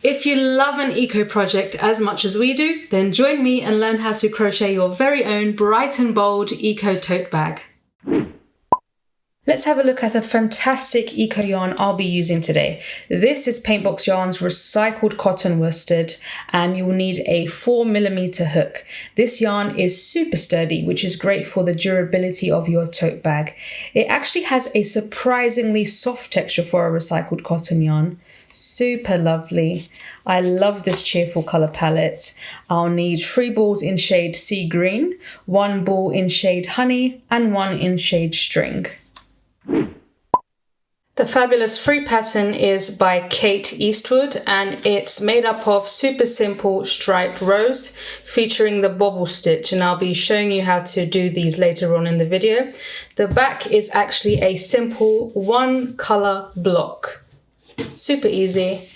If you love an eco project as much as we do, then join me and learn how to crochet your very own bright and bold eco tote bag. Let's have a look at the fantastic eco yarn I'll be using today. This is Paintbox Yarn's recycled cotton worsted, and you'll need a 4mm hook. This yarn is super sturdy, which is great for the durability of your tote bag. It actually has a surprisingly soft texture for a recycled cotton yarn. Super lovely. I love this cheerful colour palette. I'll need 3 balls in shade sea green, 1 ball in shade honey, and 1 in shade string. The fabulous free pattern is by Kate Eastwood, and it's made up of super simple striped rows featuring the bobble stitch, and I'll be showing you how to do these later on in the video. The back is actually a simple 1 colour block. Super easy.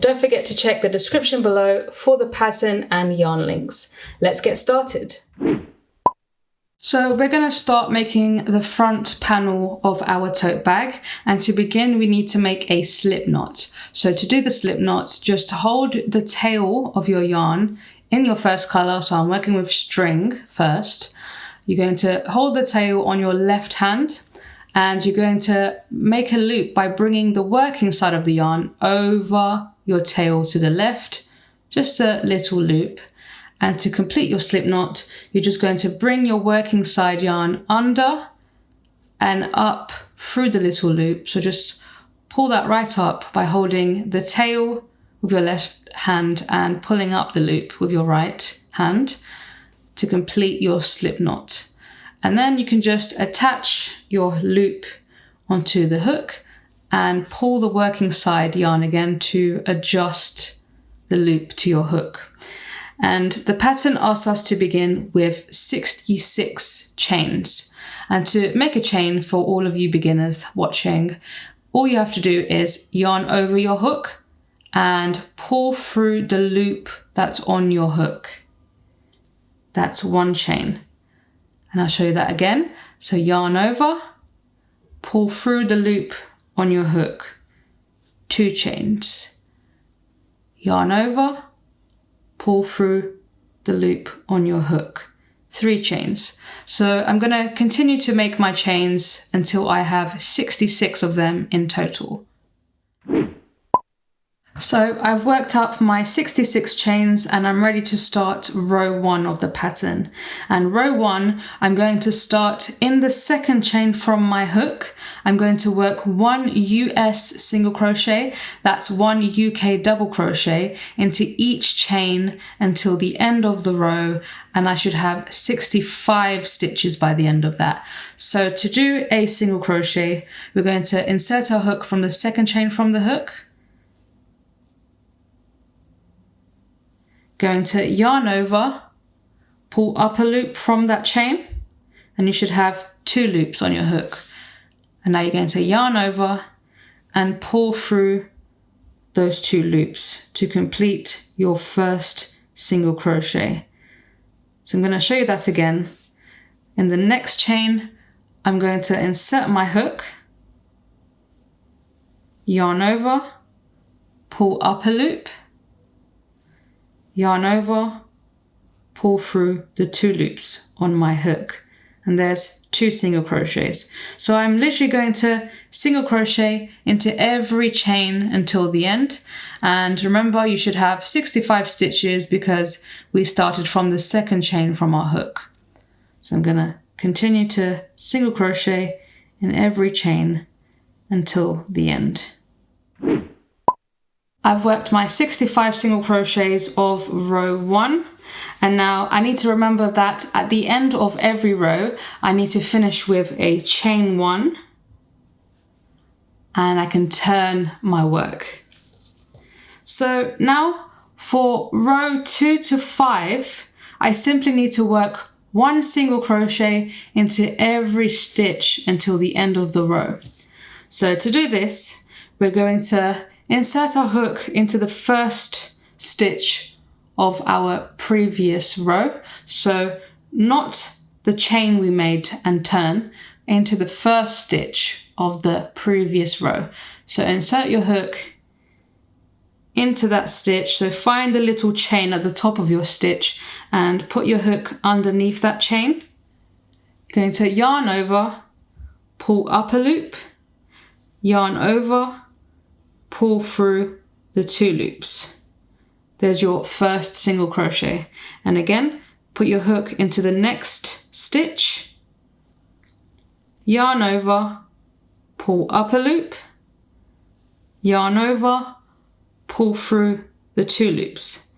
Don't forget to check the description below for the pattern and yarn links. Let's get started. So we're going to start making the front panel of our tote bag, and to begin we need to make a slip knot. So to do the slip knot, just hold the tail of your yarn in your first colour, so I'm working with string first. You're going to hold the tail on your left hand, and you're going to make a loop by bringing the working side of the yarn over your tail to the left, just a little loop. And to complete your slip knot, you're just going to bring your working side yarn under and up through the little loop. So just pull that right up by holding the tail with your left hand and pulling up the loop with your right hand to complete your slip knot. And then you can just attach your loop onto the hook and pull the working side yarn again to adjust the loop to your hook. And the pattern asks us to begin with 66 chains. And to make a chain, for all of you beginners watching, all you have to do is yarn over your hook and pull through the loop that's on your hook. That's 1 chain. And I'll show you that again. So yarn over, pull through the loop on your hook, 2 chains. Yarn over, pull through the loop on your hook, 3 chains. So I'm going to continue to make my chains until I have 66 of them in total. So I've worked up my 66 chains and I'm ready to start row 1 of the pattern. And row 1, I'm going to start in the second chain from my hook. I'm going to work 1 US single crochet, that's 1 UK double crochet into each chain until the end of the row, and I should have 65 stitches by the end of that. So to do a single crochet, we're going to insert our hook from the second chain from the hook, going to yarn over, pull up a loop from that chain, and you should have 2 loops on your hook. And now you're going to yarn over and pull through those 2 loops to complete your first single crochet. So I'm going to show you that again. In the next chain, I'm going to insert my hook, yarn over, pull up a loop, yarn over, pull through the 2 loops on my hook, and there's 2 single crochets. So I'm literally going to single crochet into every chain until the end. And remember, you should have 65 stitches because we started from the second chain from our hook. So I'm going to continue to single crochet in every chain until the end. I've worked my 65 single crochets of row 1, and now I need to remember that at the end of every row I need to finish with a chain 1, and I can turn my work. So now for row 2 to 5 I simply need to work 1 single crochet into every stitch until the end of the row. So to do this, we're going to insert our hook into the first stitch of our previous row. So not the chain we made and turn, into the first stitch of the previous row. So insert your hook into that stitch. So find the little chain at the top of your stitch and put your hook underneath that chain. Going to yarn over, pull up a loop, yarn over, pull through the 2 loops. There's your first single crochet. And again, put your hook into the next stitch, yarn over, pull up a loop, yarn over, pull through the 2 loops.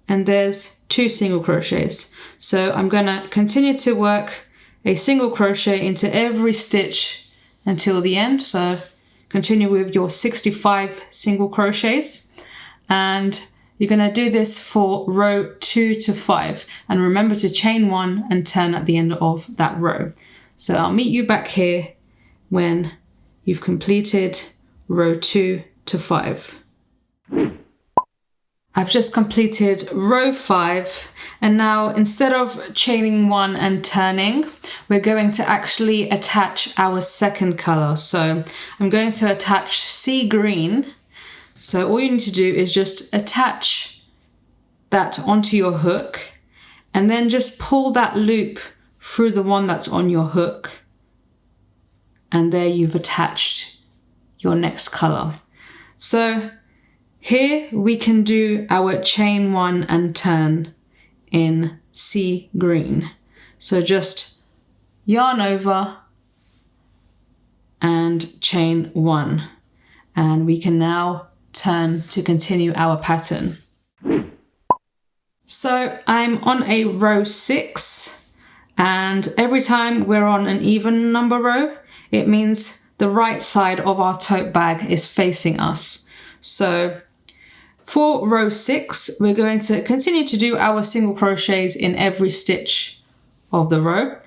And there's 2 single crochets. So I'm going to continue to work a single crochet into every stitch until the end. So continue with your 65 single crochets, and you're going to do this for row 2 to 5, and remember to chain 1 and turn at the end of that row. So I'll meet you back here when you've completed row 2 to 5. I've just completed row 5, and now instead of chaining 1 and turning, we're going to actually attach our second color. So I'm going to attach sea green. So all you need to do is just attach that onto your hook, and then just pull that loop through the one that's on your hook. And there you've attached your next color. So here we can do our chain 1 and turn in sea green. So just yarn over and chain 1, and we can now turn to continue our pattern. So I'm on a row 6, and every time we're on an even number row, it means the right side of our tote bag is facing us. So for row 6, we're going to continue to do our single crochets in every stitch of the row,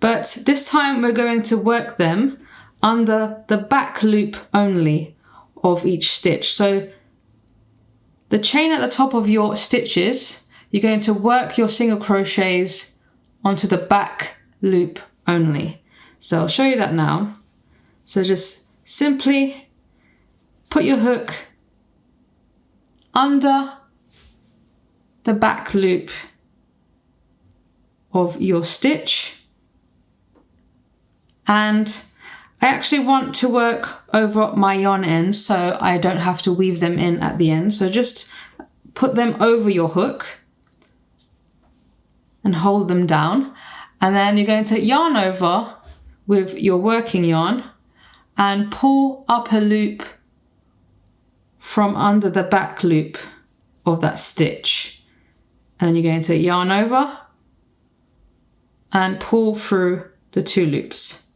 but this time we're going to work them under the back loop only of each stitch. So the chain at the top of your stitches, you're going to work your single crochets onto the back loop only. So I'll show you that now. So just simply put your hook under the back loop of your stitch, and I actually want to work over my yarn ends so I don't have to weave them in at the end. So just put them over your hook and hold them down, and then you're going to yarn over with your working yarn and pull up a loop from under the back loop of that stitch, and then you're going to yarn over and pull through the 2 loops,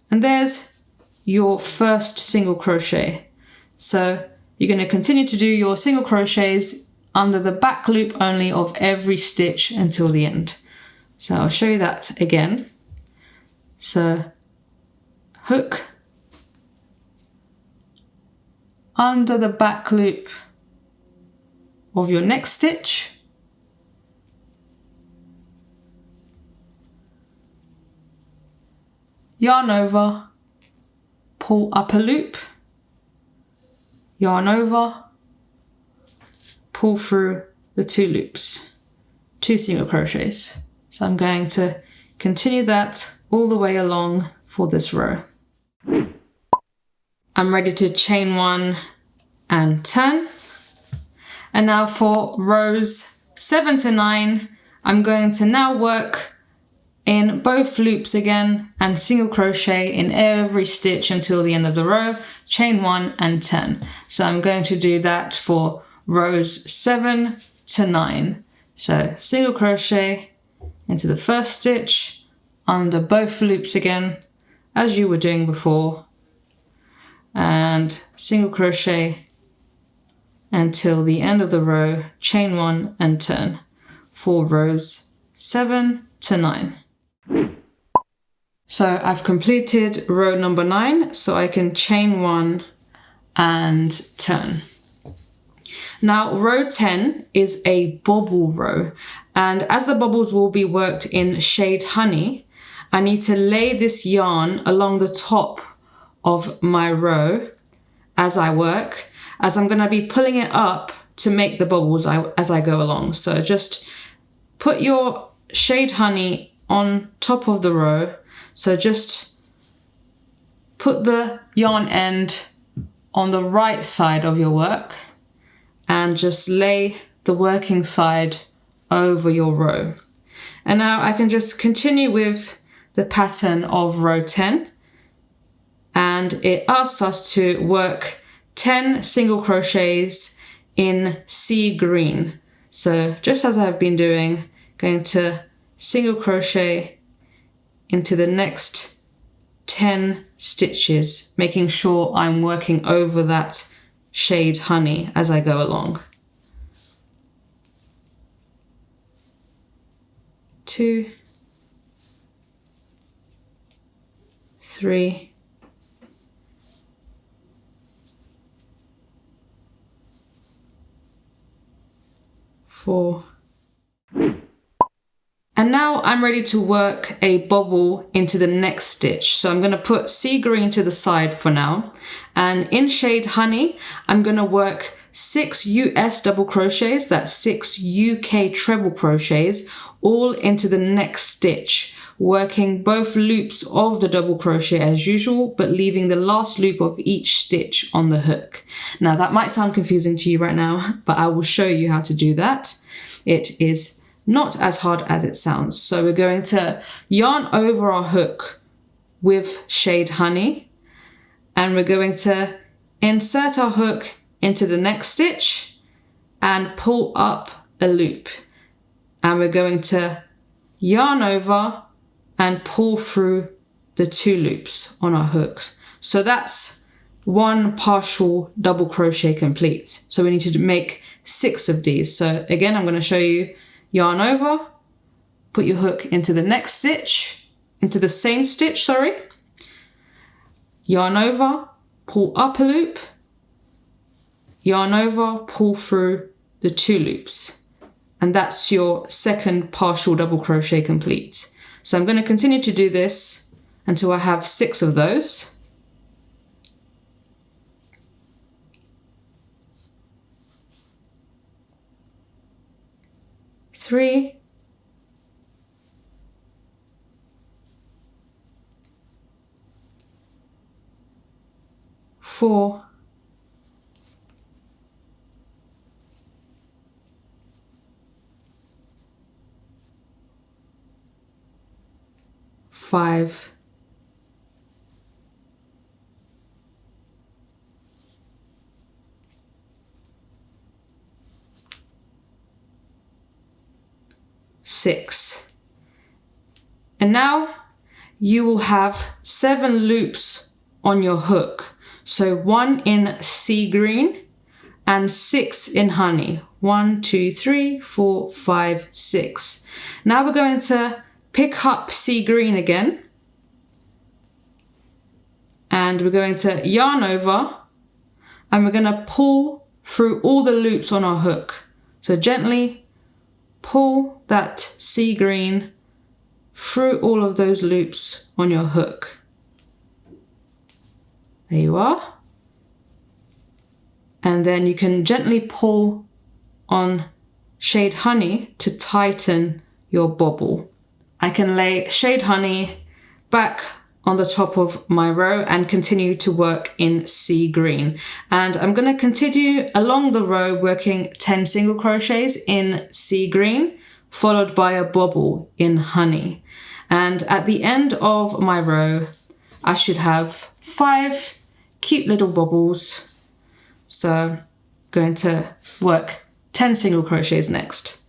and there's your first single crochet. So you're going to continue to do your single crochets under the back loop only of every stitch until the end. So I'll show you that again. So hook under the back loop of your next stitch, yarn over, pull up a loop, yarn over, pull through the 2 loops, 2 single crochets. So I'm going to continue that all the way along for this row. I'm ready to chain 1 and turn. And now for rows 7 to 9, I'm going to now work in both loops again and single crochet in every stitch until the end of the row, chain 1 and turn. So I'm going to do that for rows 7 to 9. So single crochet into the first stitch, under both loops again, as you were doing before, and single crochet until the end of the row, chain 1 and turn for rows 7 to 9. So I've completed row number 9, so I can chain 1 and turn. Now row 10 is a bobble row, and as the bobbles will be worked in shade honey, I need to lay this yarn along the top of my row as I work, as I'm going to be pulling it up to make the bubbles as I go along. So just put your shade honey on top of the row. So just put the yarn end on the right side of your work and just lay the working side over your row. And now I can just continue with the pattern of row 10, and it asks us to work 10 single crochets in sea green. So just as I've been doing, going to single crochet into the next 10 stitches, making sure I'm working over that shade honey as I go along. 2, 3, 4. And now I'm ready to work a bobble into the next stitch. So I'm going to put sea green to the side for now. And in shade honey, I'm going to work 6 US double crochets, that's 6 UK treble crochets, all into the next stitch, working both loops of the double crochet as usual, but leaving the last loop of each stitch on the hook. Now that might sound confusing to you right now, but I will show you how to do that. It is not as hard as it sounds. So we're going to yarn over our hook with shade honey, and we're going to insert our hook into the next stitch and pull up a loop. And we're going to yarn over and pull through the 2 loops on our hooks. So that's 1 partial double crochet complete. So we need to make 6 of these. So again, I'm going to show you: yarn over, put your hook into the next stitch, into the same stitch, yarn over, pull up a loop, yarn over, pull through the 2 loops. And that's your second partial double crochet complete. So I'm going to continue to do this until I have 6 of those. 3, 4, 5, 6. And now you will have 7 loops on your hook. So 1 in sea green and 6 in honey. 1, 2, 3, 4, 5, 6. Now we're going to pick up sea green again, and we're going to yarn over, and we're going to pull through all the loops on our hook. So gently pull that sea green through all of those loops on your hook. There you are. And then you can gently pull on shade honey to tighten your bobble. I can lay shade honey back on the top of my row and continue to work in sea green. And I'm going to continue along the row working 10 single crochets in sea green, followed by a bobble in honey. And at the end of my row, I should have 5 cute little bobbles. So I'm going to work 10 single crochets next.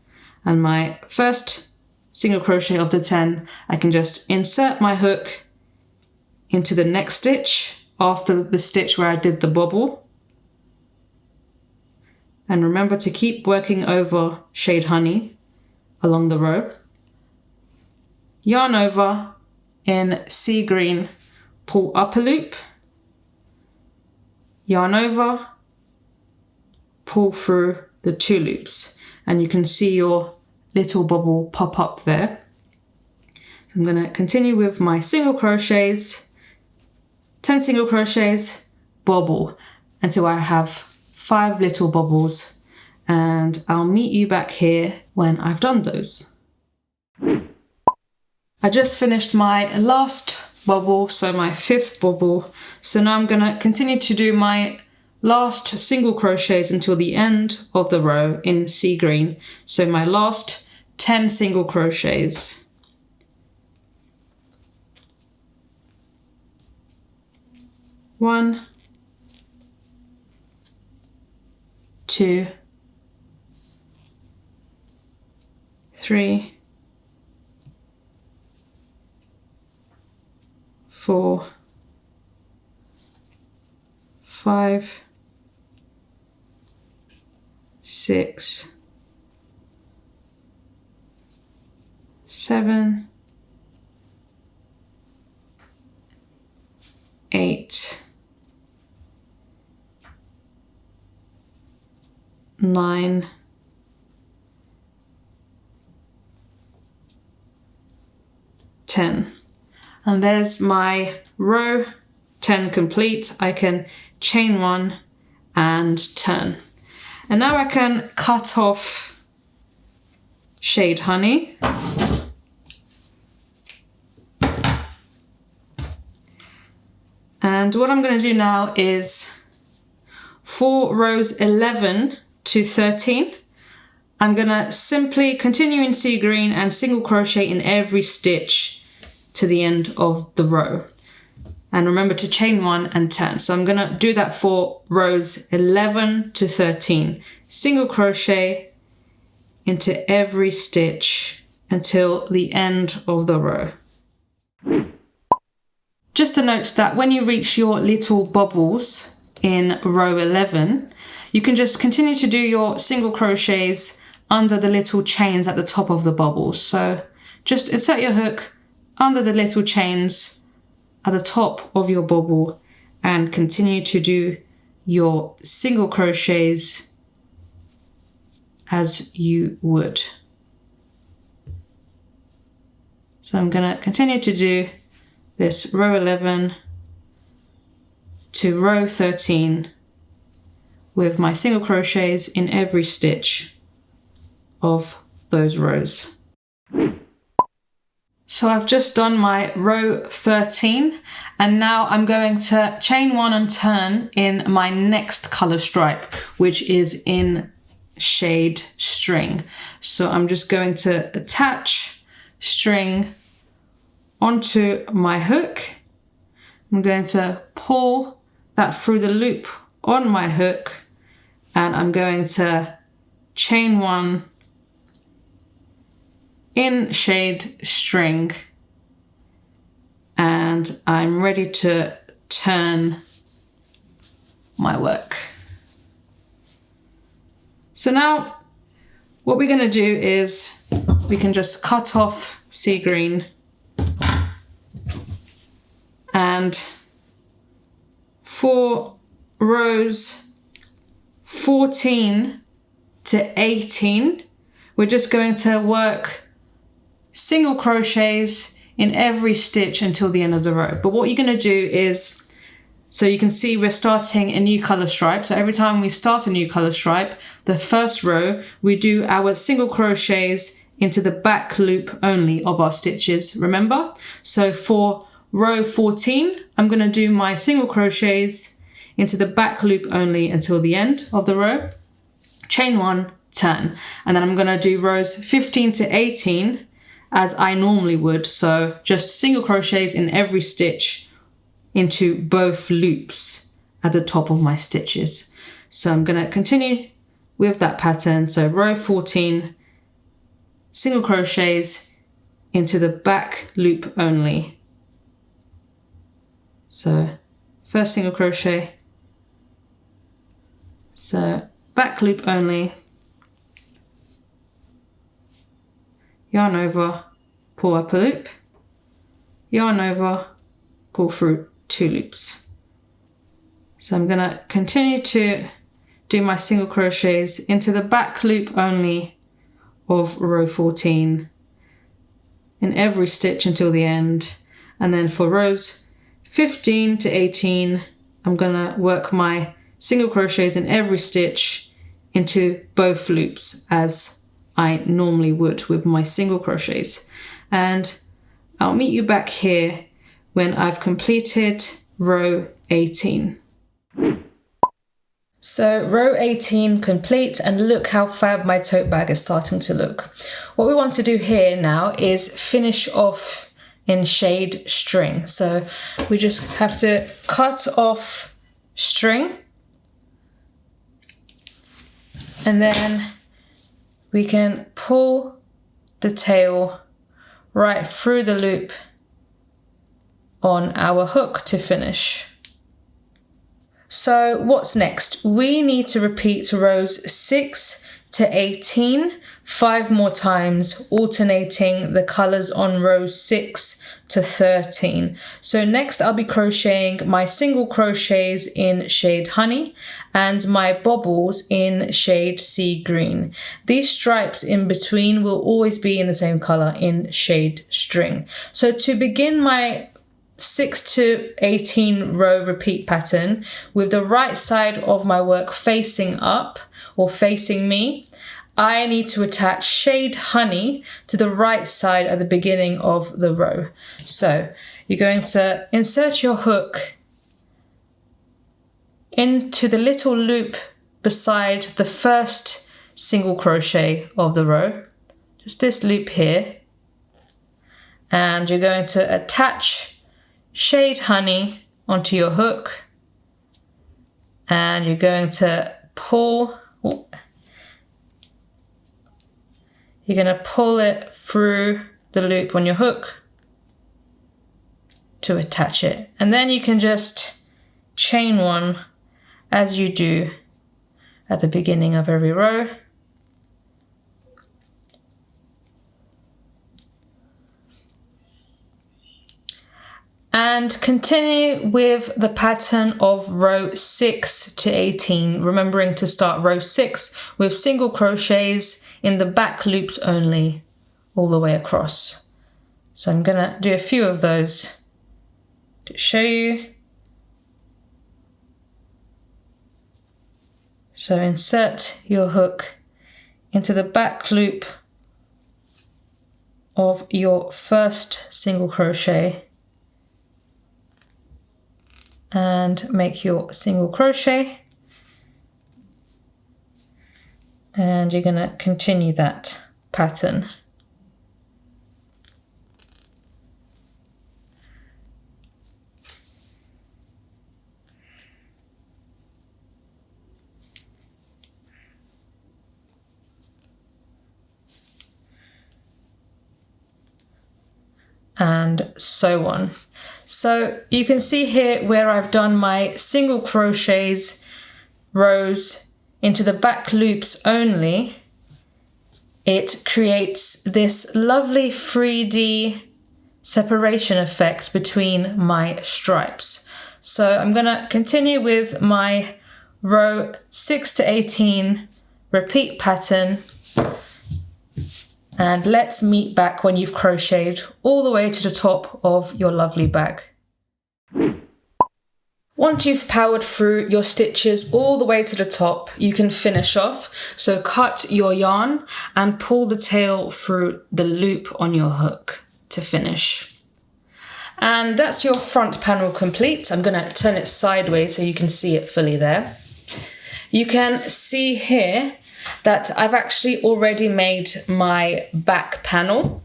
And my first single crochet of the 10, I can just insert my hook into the next stitch after the stitch where I did the bobble. And remember to keep working over shade honey along the row. Yarn over in sea green, pull up a loop, yarn over, pull through the 2 loops, and you can see your little bobble pop up there. So I'm going to continue with my single crochets, 10 single crochets, bobble, until I have 5 little bobbles, and I'll meet you back here when I've done those. I just finished my last bobble, so my 5th bobble. So now I'm gonna continue to do my last single crochets until the end of the row in sea green. So my last 10 single crochets. One, 2, 3, 4, 5, 6, 7, 8, 9, 10. And there's my row 10 complete. I can chain 1 and turn. And now I can cut off shade honey. And what I'm going to do now is for rows 11 to 13, I'm going to simply continue in sea green and single crochet in every stitch to the end of the row. And remember to chain 1 and turn. So I'm going to do that for rows 11 to 13. Single crochet into every stitch until the end of the row. Just a note that when you reach your little bobbles in row 11, you can just continue to do your single crochets under the little chains at the top of the bobbles. So just insert your hook under the little chains at the top of your bobble and continue to do your single crochets as you would. So I'm going to continue to do this row 11 to row 13 with my single crochets in every stitch of those rows. So I've just done my row 13 and now I'm going to chain 1 and turn in my next color stripe, which is in shade string. So I'm just going to attach string onto my hook. I'm going to pull that through the loop on my hook and I'm going to chain 1 in shade string, and I'm ready to turn my work. So now what we're going to do is we can just cut off sea green, and for rows 14 to 18 we're just going to work single crochets in every stitch until the end of the row. But what you're going to do is, so you can see we're starting a new color stripe. So every time we start a new color stripe, the first row, we do our single crochets into the back loop only of our stitches, remember? So for row 14, I'm going to do my single crochets into the back loop only until the end of the row, chain 1, turn. And then I'm going to do rows 15 to 18 as I normally would, so just single crochets in every stitch into both loops at the top of my stitches. So I'm going to continue with that pattern. So row 14, single crochets into the back loop only. So first single crochet, so back loop only, yarn over, pull up a loop, yarn over, pull through 2 loops. So I'm going to continue to do my single crochets into the back loop only of row 14 in every stitch until the end. And then for rows 15 to 18, I'm going to work my single crochets in every stitch into both loops as I normally would with my single crochets. And I'll meet you back here when I've completed row 18. So row 18 complete, and look how fab my tote bag is starting to look. What we want to do here now is finish off in shade string. So we just have to cut off string, and then we can pull the tail right through the loop on our hook to finish. So what's next? We need to repeat rows 6 to 18 5 more times, alternating the colors on rows 6 to 13. So next I'll be crocheting my single crochets in shade Honey and my bobbles in shade Sea Green. These stripes in between will always be in the same color in shade String. So to begin my 6 to 18 row repeat pattern with the right side of my work facing up or facing me, I need to attach shade Honey to the right side at the beginning of the row. So you're going to insert your hook into the little loop beside the first single crochet of the row, just this loop here, and you're going to attach shade Honey onto your hook, and you're going to pull, you're going to pull it through the loop on your hook to attach it. And then you can just chain one as you do at the beginning of every row. And continue with the pattern of row 6 to 18, remembering to start row 6 with single crochets in the back loops only, all the way across. So I'm gonna do a few of those to show you. So insert your hook into the back loop of your first single crochet and make your single crochet, and you're going to continue that pattern. And so on. So you can see here where I've done my single crochets rows into the back loops only, it creates this lovely 3D separation effect between my stripes. So I'm going to continue with my row 6 to 18 repeat pattern, and let's meet back when you've crocheted all the way to the top of your lovely bag. Once you've powered through your stitches all the way to the top, you can finish off. So cut your yarn and pull the tail through the loop on your hook to finish. And that's your front panel complete. I'm going to turn it sideways so you can see it fully there. You can see here that I've actually already made my back panel.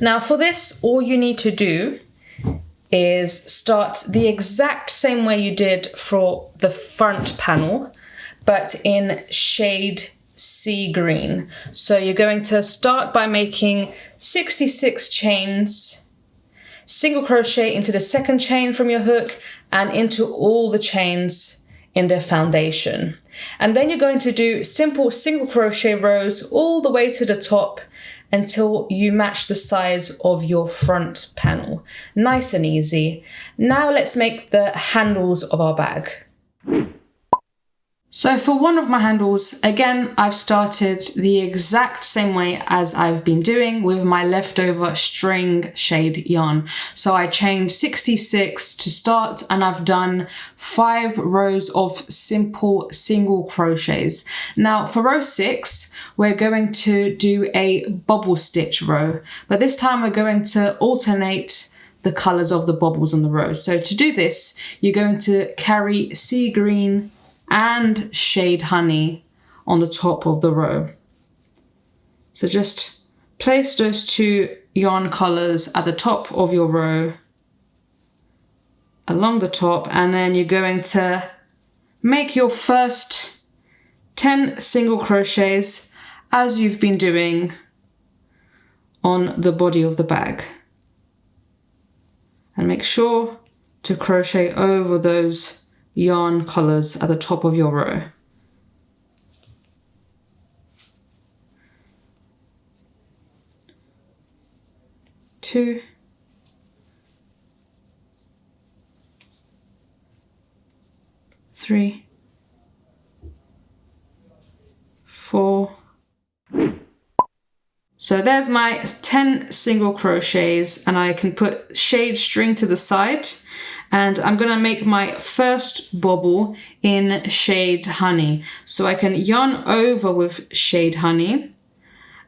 Now for this, all you need to do is start the exact same way you did for the front panel, but in shade Sea Green. So you're going to start by making 66 chains, single crochet into the second chain from your hook and into all the chains in the foundation. And then you're going to do simple single crochet rows all the way to the top until you match the size of your front panel. Nice and easy. Now let's make the handles of our bag. So for one of my handles, again, I've started the exact same way as I've been doing with my leftover string shade yarn. So I chained 66 to start, and I've done 5 rows of simple single crochets. Now for row 6, we're going to do a bobble stitch row, but this time we're going to alternate the colors of the bobbles on the row. So to do this, you're going to carry sea green and shade honey on the top of the row. So just place those 2 yarn colors at the top of your row along the top, and then you're going to make your first 10 single crochets as you've been doing on the body of the bag, and make sure to crochet over those yarn colors at the top of your row. Two, three, 4. So there's my 10 single crochets, and I can put shade string to the side, and I'm gonna make my first bobble in shade honey. So I can yarn over with shade honey,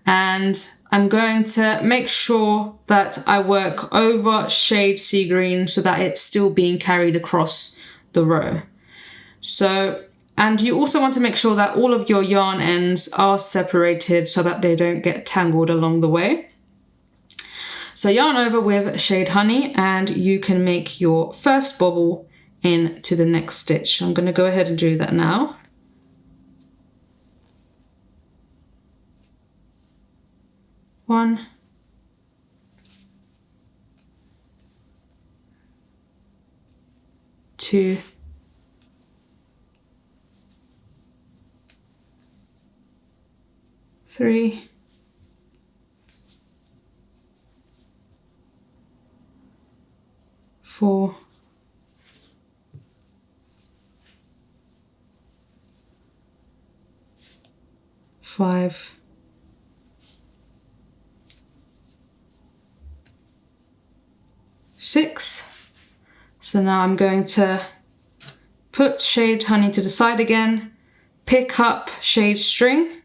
and I'm going to make sure that I work over shade sea green so that it's still being carried across the row. And you also want to make sure that all of your yarn ends are separated so that they don't get tangled along the way. So yarn over with shade honey, and you can make your first bobble into the next stitch. I'm going to go ahead and do that now. One, two, three, 4, 5, 6. So now I'm going to put shade honey to the side again, pick up shade string,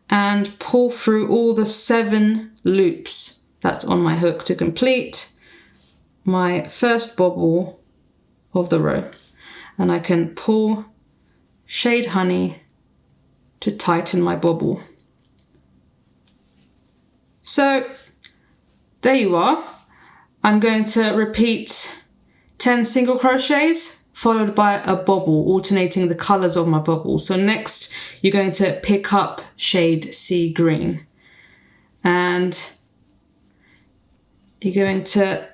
and pull through all the 7 loops that's on my hook to complete my first bobble of the row. And I can pull shade honey to tighten my bobble. So there you are. I'm going to repeat 10 single crochets followed by a bobble, alternating the colors of my bobble. So next you're going to pick up shade sea green, and you're going to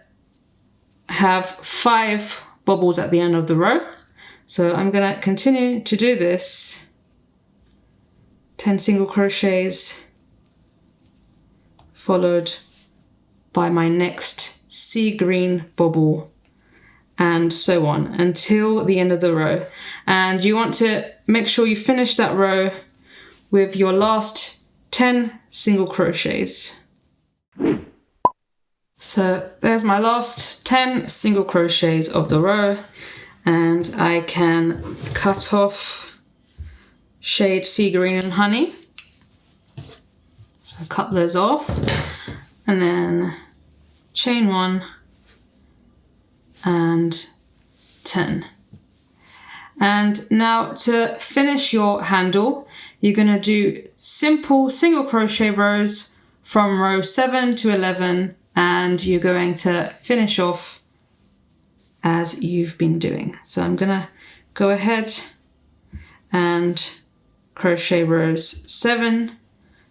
have 5 bobbles at the end of the row. So I'm going to continue to do this, 10 single crochets followed by my next sea green bobble, and so on until the end of the row. And you want to make sure you finish that row with your last 10 single crochets. So there's my last 10 single crochets of the row, and I can cut off shade sea green and honey. So cut those off, and then chain 1 and 10. And now to finish your handle, you're going to do simple single crochet rows from row 7 to 11, and you're going to finish off as you've been doing. So I'm going to go ahead and crochet rows 7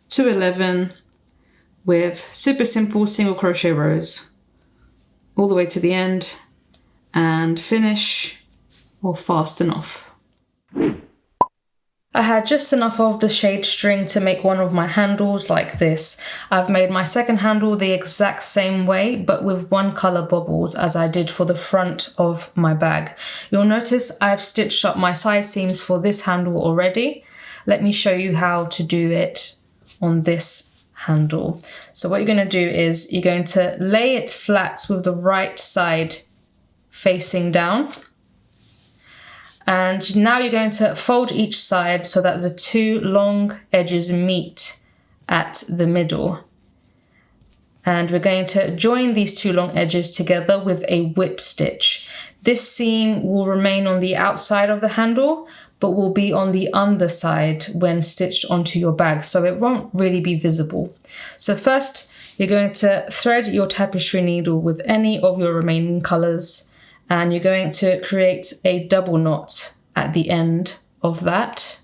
to 11 with super simple single crochet rows all the way to the end, and finish or fasten off. I had just enough of the shade string to make one of my handles like this. I've made my second handle the exact same way, but with one colour bobbles as I did for the front of my bag. You'll notice I've stitched up my side seams for this handle already. Let me show you how to do it on this handle. So what you're going to do is you're going to lay it flat with the right side facing down. And now you're going to fold each side so that the two long edges meet at the middle. And we're going to join these two long edges together with a whip stitch. This seam will remain on the outside of the handle, but will be on the underside when stitched onto your bag, so it won't really be visible. So first, you're going to thread your tapestry needle with any of your remaining colours, and you're going to create a double knot at the end of that.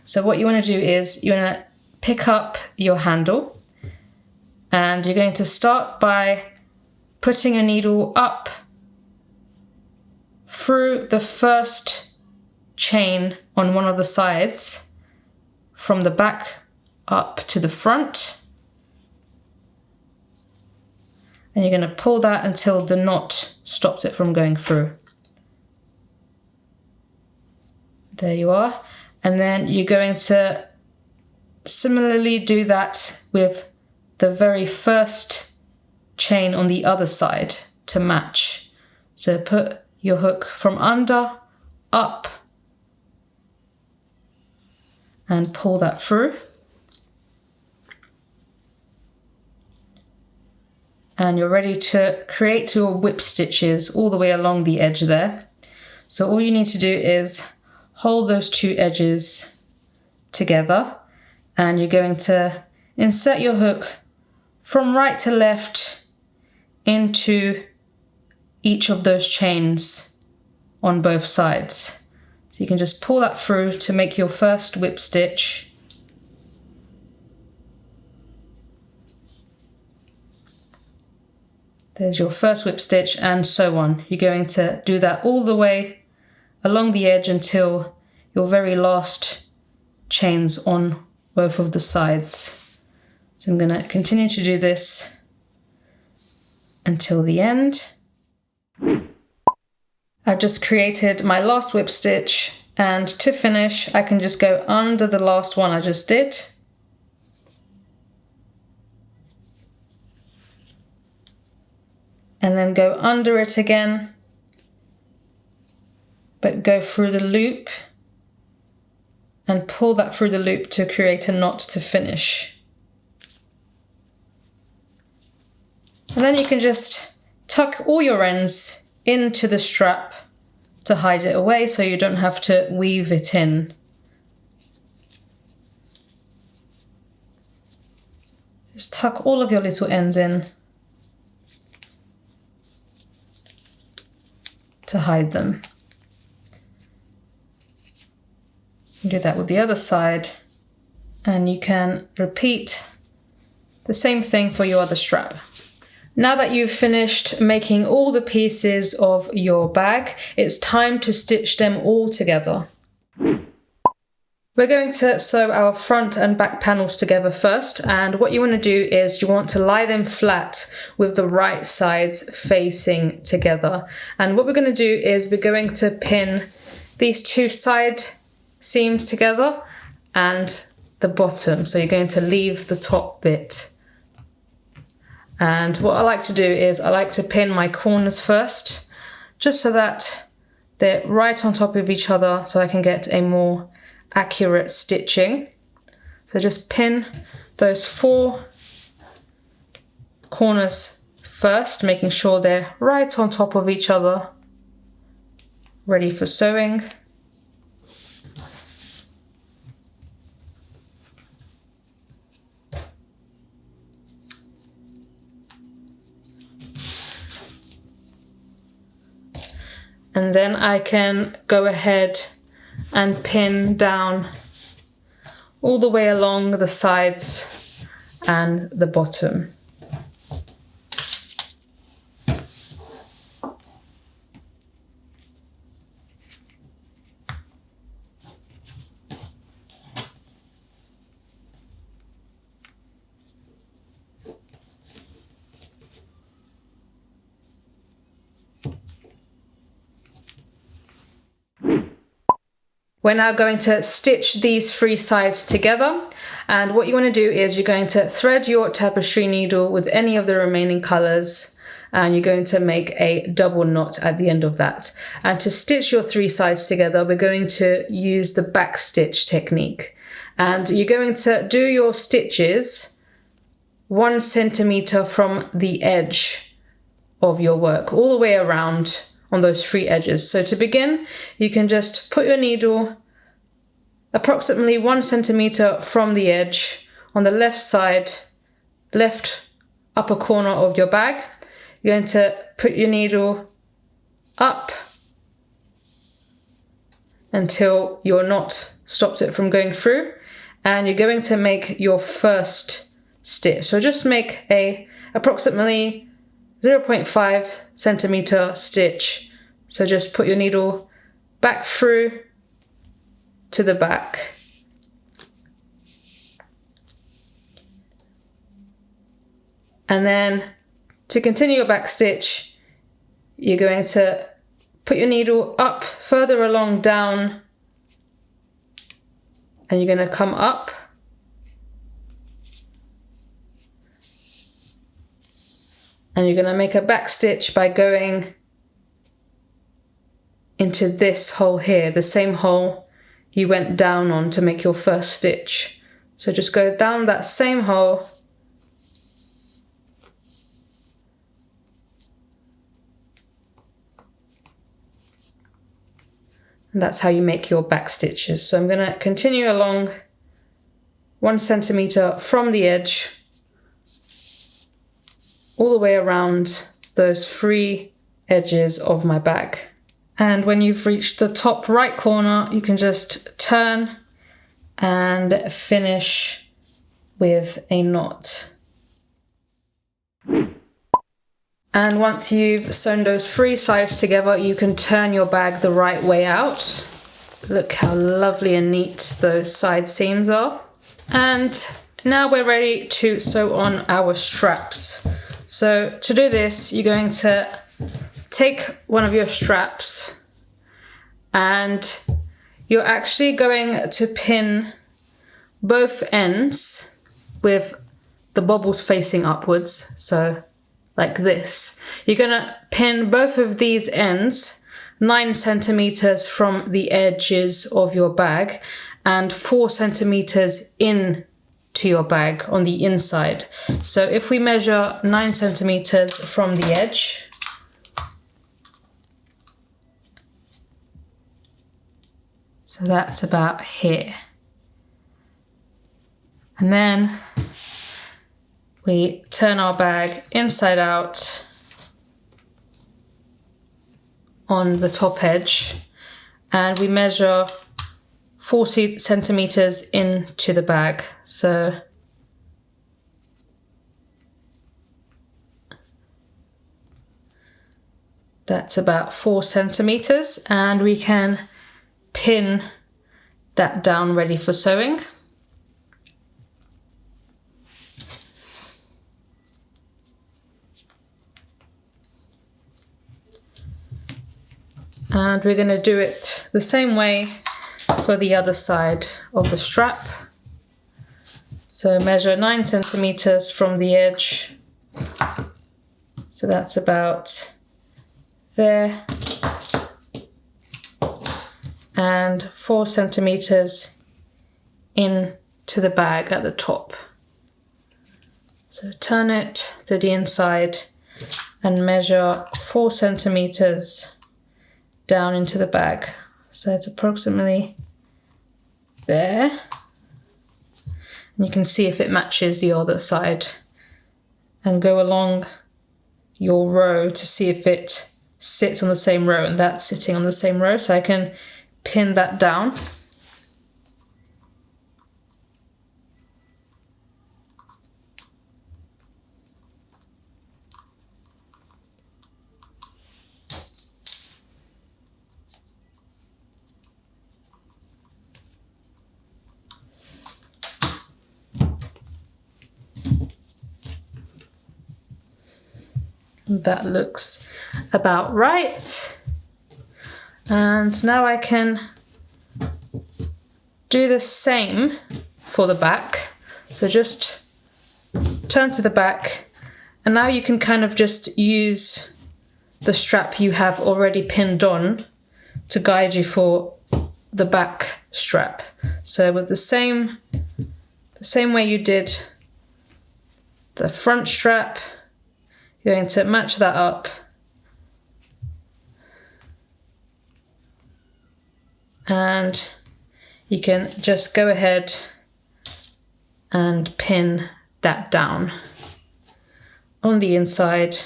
So what you want to do is you want to pick up your handle, and you're going to start by putting a needle up through the first chain on one of the sides, from the back up to the front. And you're going to pull that until the knot stops it from going through. There you are. And then you're going to similarly do that with the very first chain on the other side to match. So put your hook from under, up, and pull that through. And you're ready to create your whip stitches all the way along the edge there. So all you need to do is hold those two edges together, and you're going to insert your hook from right to left into each of those chains on both sides. So you can just pull that through to make your first whip stitch. There's your first whip stitch, and so on. You're going to do that all the way along the edge until your very last chains on both of the sides. So I'm going to continue to do this until the end. I've just created my last whip stitch, and to finish I can just go under the last one I just did. And then go under it again, but go through the loop and pull that through the loop to create a knot to finish. And then you can just tuck all your ends into the strap to hide it away so you don't have to weave it in. Just tuck all of your little ends in to hide them. You do that with the other side, and you can repeat the same thing for your other strap. Now that you've finished making all the pieces of your bag, it's time to stitch them all together. We're going to sew our front and back panels together first, and what you want to do is you want to lie them flat with the right sides facing together. And what we're going to do is we're going to pin these two side seams together and the bottom, so you're going to leave the top bit. And what I like to do is I like to pin my corners first, just so that they're right on top of each other, so I can get a more accurate stitching. So just pin those four corners first, making sure they're right on top of each other, ready for sewing. And then I can go ahead and pin down all the way along the sides and the bottom. We're now going to stitch these three sides together, and what you want to do is you're going to thread your tapestry needle with any of the remaining colours, and you're going to make a double knot at the end of that. And to stitch your three sides together, we're going to use the back stitch technique, and you're going to do your stitches 1 centimeter from the edge of your work all the way around on those three edges. So to begin, you can just put your needle approximately 1 centimeter from the edge on the left side, left upper corner of your bag. You're going to put your needle up until your knot stops it from going through, and you're going to make your first stitch. So just make a approximately 0.5 centimeter stitch. So just put your needle back through to the back. And then to continue your back stitch, you're going to put your needle up further along down, and you're going to come up. And you're going to make a back stitch by going into this hole here, the same hole you went down on to make your first stitch. So just go down that same hole and that's how you make your back stitches. So I'm going to continue along 1 centimeter from the edge all the way around those three edges of my bag. And when you've reached the top right corner, you can just turn and finish with a knot. And once you've sewn those three sides together, you can turn your bag the right way out. Look how lovely and neat those side seams are. And now we're ready to sew on our straps. So to do this, you're going to take one of your straps and you're actually going to pin both ends with the bobbles facing upwards. So like this. You're going to pin both of these ends 9 centimeters from the edges of your bag and 4 centimeters in to your bag on the inside. So if we measure 9 centimeters from the edge, so that's about here. And then we turn our bag inside out on the top edge and we measure 40 centimeters into the bag. So that's about 4 centimeters, and we can pin that down ready for sewing. And we're going to do it the same way for the other side of the strap. So measure 9 centimeters from the edge. So that's about there. And 4 centimeters in to the bag at the top. So turn it to the inside and measure 4 centimeters down into the bag. So it's approximately there. And you can see if it matches the other side. And go along your row to see if it sits on the same row, and that's sitting on the same row. So I can pin that down. That looks about right. And now I can do the same for the back. So just turn to the back, and now you can kind of just use the strap you have already pinned on to guide you for the back strap. So with the same way you did the front strap, you're going to match that up and you can just go ahead and pin that down on the inside.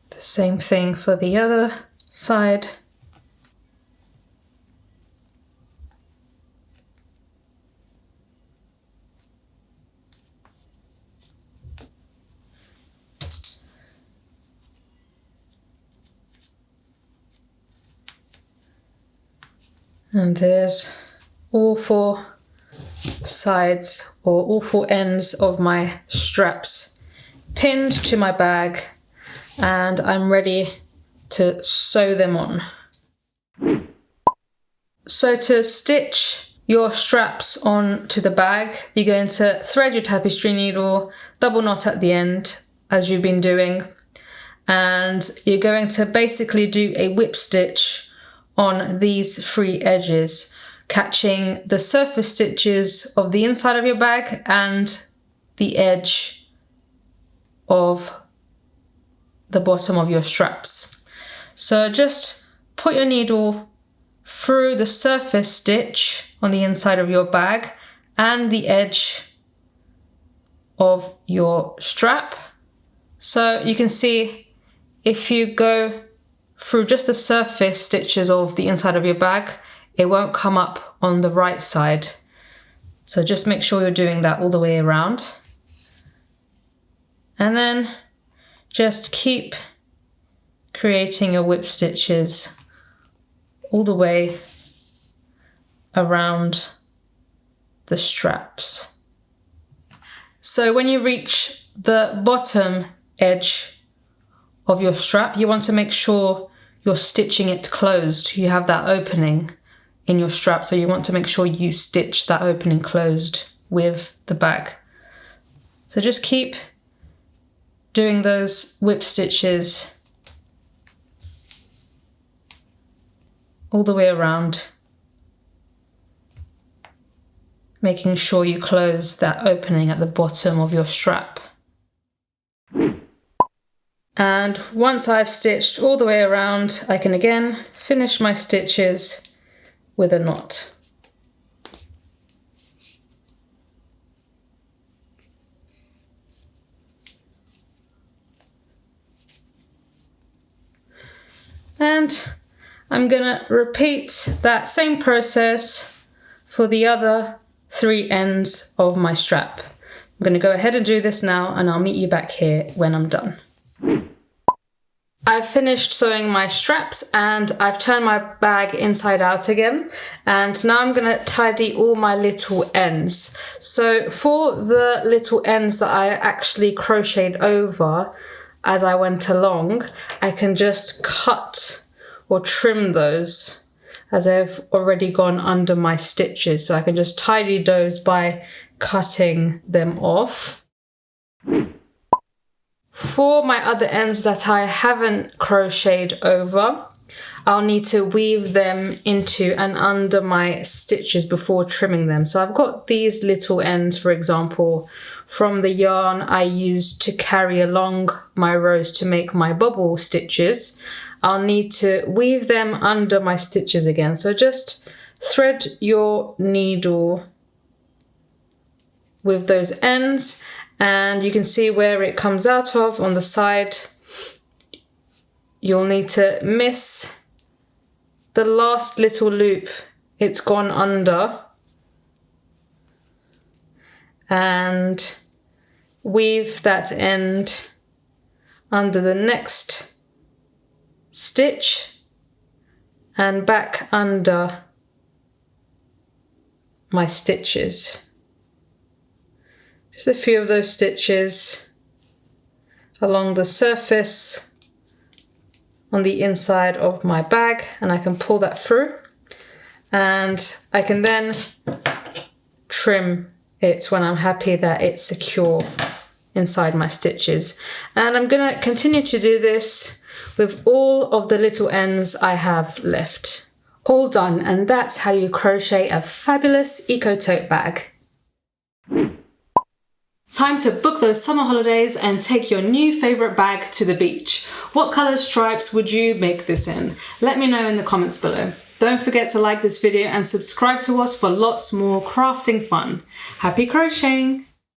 The same thing for the other side. And there's all four sides, or all four ends of my straps pinned to my bag, and I'm ready to sew them on. So to stitch your straps onto the bag, you're going to thread your tapestry needle, double knot at the end as you've been doing, and you're going to basically do a whip stitch on these three edges, catching the surface stitches of the inside of your bag and the edge of the bottom of your straps. So just put your needle through the surface stitch on the inside of your bag and the edge of your strap. So you can see if you go through just the surface stitches of the inside of your bag, it won't come up on the right side. So just make sure you're doing that all the way around. And then just keep creating your whip stitches all the way around the straps. So when you reach the bottom edge of your strap, you want to make sure you're stitching it closed. You have that opening in your strap, so you want to make sure you stitch that opening closed with the bag. So just keep doing those whip stitches all the way around, making sure you close that opening at the bottom of your strap. And once I've stitched all the way around, I can again finish my stitches with a knot. And I'm gonna repeat that same process for the other three ends of my strap. I'm gonna go ahead and do this now, and I'll meet you back here when I'm done. I've finished sewing my straps and I've turned my bag inside out again, and now I'm gonna tidy all my little ends. So for the little ends that I actually crocheted over as I went along, I can just cut or trim those as I've already gone under my stitches. So I can just tidy those by cutting them off. For my other ends that I haven't crocheted over, I'll need to weave them into and under my stitches before trimming them. So I've got these little ends, for example, from the yarn I used to carry along my rows to make my bobble stitches. I'll need to weave them under my stitches again. So just thread your needle with those ends, and you can see where it comes out of on the side. You'll need to miss the last little loop it's gone under and weave that end under the next stitch and back under my stitches. Just a few of those stitches along the surface on the inside of my bag, and I can pull that through, and I can then trim it when I'm happy that it's secure inside my stitches. And I'm gonna continue to do this with all of the little ends I have left. All done, and that's how you crochet a fabulous eco tote bag. Time to book those summer holidays and take your new favourite bag to the beach. What colour stripes would you make this in? Let me know in the comments below. Don't forget to like this video and subscribe to us for lots more crafting fun. Happy crocheting!